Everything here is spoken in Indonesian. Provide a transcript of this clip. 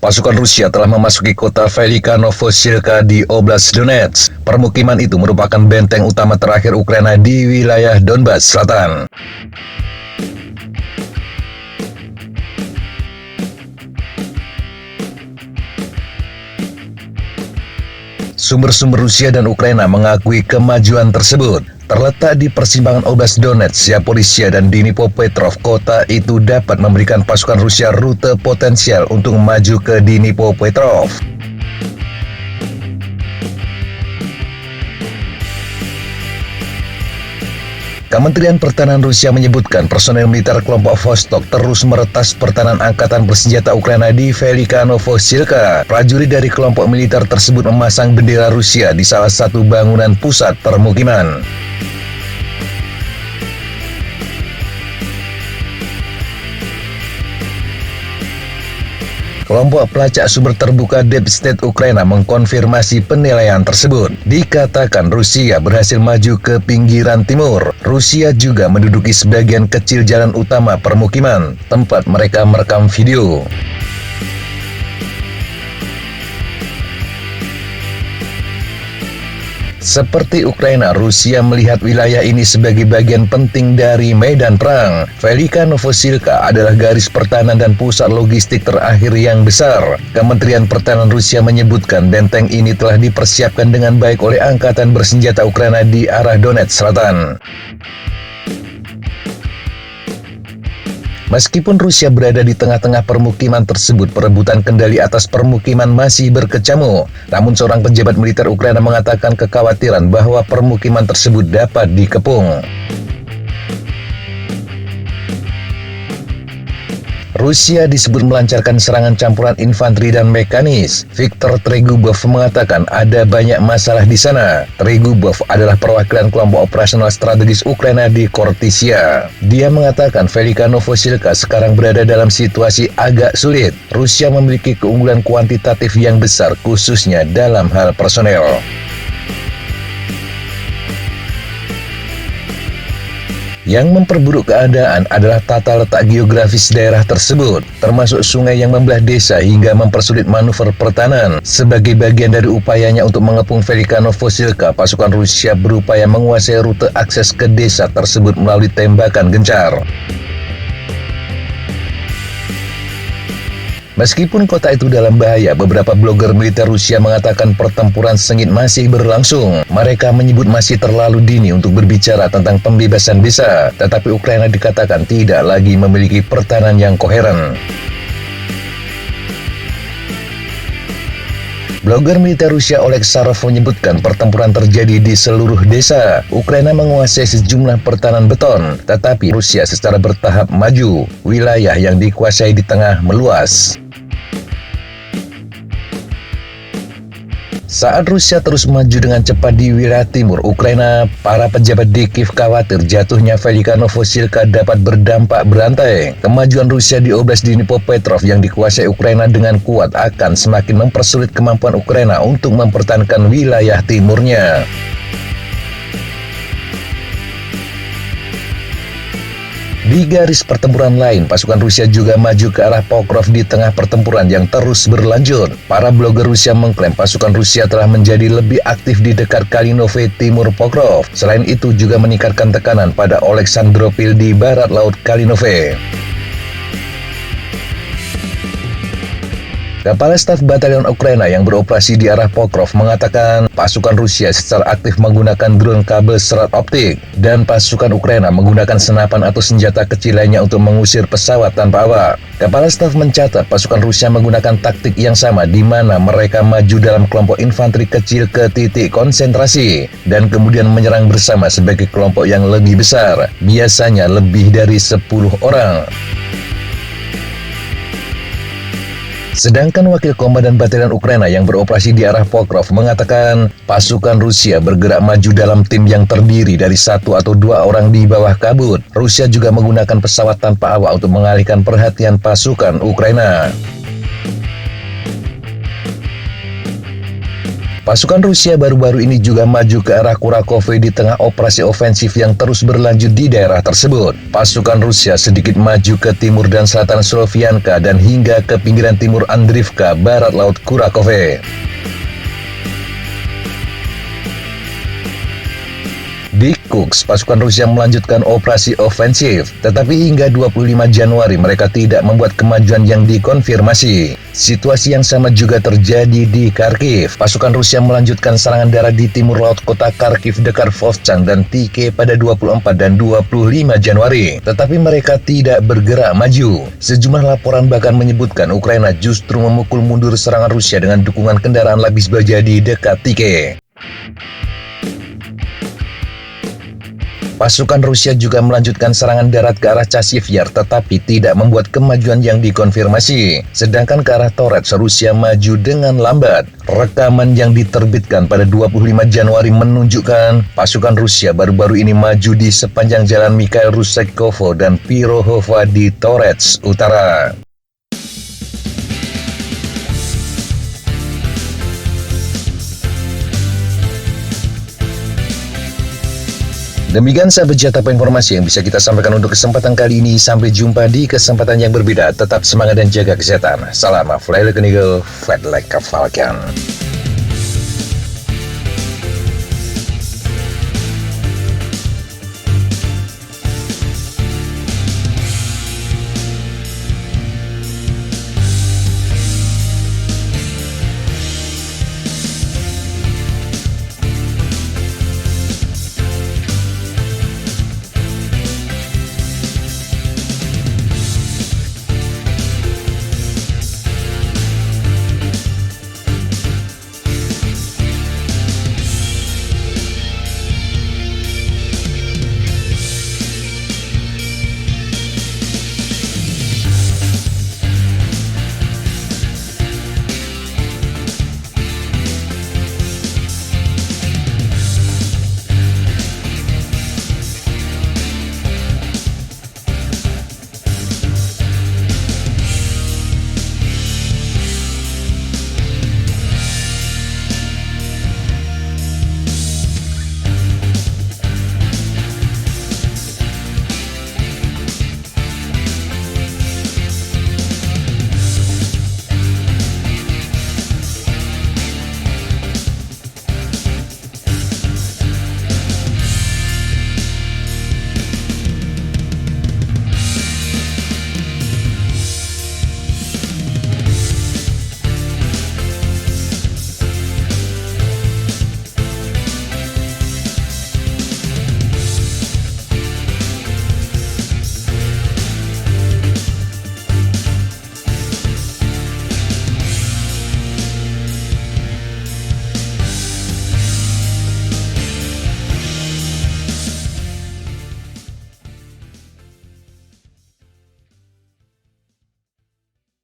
Pasukan Rusia telah memasuki kota Velika Novosilka di Oblast Donetsk. Permukiman itu merupakan benteng utama terakhir Ukraina di wilayah Donbas Selatan. Sumber-sumber Rusia dan Ukraina mengakui kemajuan tersebut. Terletak di persimpangan Oblast Donetsk, Zaporizhia dan Dnipropetrovsk, kota itu dapat memberikan pasukan Rusia rute potensial untuk maju ke Dnipropetrovsk. Kementerian Pertahanan Rusia menyebutkan personel militer kelompok Vostok terus meretas pertahanan angkatan bersenjata Ukraina di Velika Novosilka. Prajurit dari kelompok militer tersebut memasang bendera Rusia di salah satu bangunan pusat permukiman. Kelompok pelacak sumber terbuka Deep State Ukraina mengkonfirmasi penilaian tersebut. Dikatakan Rusia berhasil maju ke pinggiran timur. Rusia juga menduduki sebagian kecil jalan utama permukiman, tempat mereka merekam video. Seperti Ukraina, Rusia melihat wilayah ini sebagai bagian penting dari medan perang. Velika Novosilka adalah garis pertahanan dan pusat logistik terakhir yang besar. Kementerian Pertahanan Rusia menyebutkan benteng ini telah dipersiapkan dengan baik oleh angkatan bersenjata Ukraina di arah Donetsk Selatan. Meskipun Rusia berada di tengah-tengah permukiman tersebut, perebutan kendali atas permukiman masih berkecamuk. Namun seorang pejabat militer Ukraina mengatakan kekhawatiran bahwa permukiman tersebut dapat dikepung. Rusia disebut melancarkan serangan campuran infanteri dan mekanis. Viktor Tregubov mengatakan ada banyak masalah di sana. Tregubov adalah perwakilan kelompok operasional strategis Ukraina di Kortisia. Dia mengatakan Velika Novosilka sekarang berada dalam situasi agak sulit. Rusia memiliki keunggulan kuantitatif yang besar, khususnya dalam hal personel. Yang memperburuk keadaan adalah tata letak geografis daerah tersebut, termasuk sungai yang membelah desa hingga mempersulit manuver pertahanan. Sebagai bagian dari upayanya untuk mengepung Velika Novosilka, pasukan Rusia berupaya menguasai rute akses ke desa tersebut melalui tembakan gencar. Meskipun kota itu dalam bahaya, beberapa blogger militer Rusia mengatakan pertempuran sengit masih berlangsung. Mereka menyebut masih terlalu dini untuk berbicara tentang pembebasan desa, tetapi Ukraina dikatakan tidak lagi memiliki pertahanan yang koheren. Blogger militer Rusia Oleg Sarov menyebutkan pertempuran terjadi di seluruh desa. Ukraina menguasai sejumlah pertahanan beton, tetapi Rusia secara bertahap maju. Wilayah yang dikuasai di tengah meluas. Saat Rusia terus maju dengan cepat di wilayah timur Ukraina, para pejabat di Kiev khawatir jatuhnya Velika Novosilka dapat berdampak berantai. Kemajuan Rusia di Oblast Dnipropetrovsk yang dikuasai Ukraina dengan kuat akan semakin mempersulit kemampuan Ukraina untuk mempertahankan wilayah timurnya. Di garis pertempuran lain, pasukan Rusia juga maju ke arah Pokrov di tengah pertempuran yang terus berlanjut. Para blogger Rusia mengklaim pasukan Rusia telah menjadi lebih aktif di dekat Kalinove timur Pokrov. Selain itu juga meningkatkan tekanan pada Oleksandropil di barat laut Kalinove. Kepala Staf Batalion Ukraina yang beroperasi di arah Pokrov mengatakan pasukan Rusia secara aktif menggunakan drone kabel serat optik dan pasukan Ukraina menggunakan senapan atau senjata kecil lainnya untuk mengusir pesawat tanpa awak. Kepala Staf mencatat pasukan Rusia menggunakan taktik yang sama di mana mereka maju dalam kelompok infanteri kecil ke titik konsentrasi dan kemudian menyerang bersama sebagai kelompok yang lebih besar, biasanya lebih dari 10 orang. Sedangkan Wakil Komandan Batalion Ukraina yang beroperasi di arah Pokrov mengatakan pasukan Rusia bergerak maju dalam tim yang terdiri dari 1 atau 2 orang di bawah kabut. Rusia juga menggunakan pesawat tanpa awak untuk mengalihkan perhatian pasukan Ukraina. Pasukan Rusia baru-baru ini juga maju ke arah Kurakhove di tengah operasi ofensif yang terus berlanjut di daerah tersebut. Pasukan Rusia sedikit maju ke timur dan selatan Slovianka dan hingga ke pinggiran timur Andrivka, barat laut Kurakhove. Di Kursk, pasukan Rusia melanjutkan operasi ofensif, tetapi hingga 25 Januari mereka tidak membuat kemajuan yang dikonfirmasi. Situasi yang sama juga terjadi di Kharkiv. Pasukan Rusia melanjutkan serangan darat di timur laut kota Kharkiv dekat Vovchansk dan Tike pada 24 dan 25 Januari, tetapi mereka tidak bergerak maju. Sejumlah laporan bahkan menyebutkan Ukraina justru memukul mundur serangan Rusia dengan dukungan kendaraan lapis baja di dekat Tike. Pasukan Rusia juga melanjutkan serangan darat ke arah Chasiv Yar tetapi tidak membuat kemajuan yang dikonfirmasi. Sedangkan ke arah Torets, Rusia maju dengan lambat. Rekaman yang diterbitkan pada 25 Januari menunjukkan pasukan Rusia baru-baru ini maju di sepanjang jalan Mikhail Rusekovo dan Pirohova di Torets Utara. Demikian sahabat Jatapa informasi yang bisa kita sampaikan untuk kesempatan kali ini. Sampai jumpa di kesempatan yang berbeda. Tetap semangat dan jaga kesehatan. Salam Fly Like an Eagle, Fight Like a Falcon.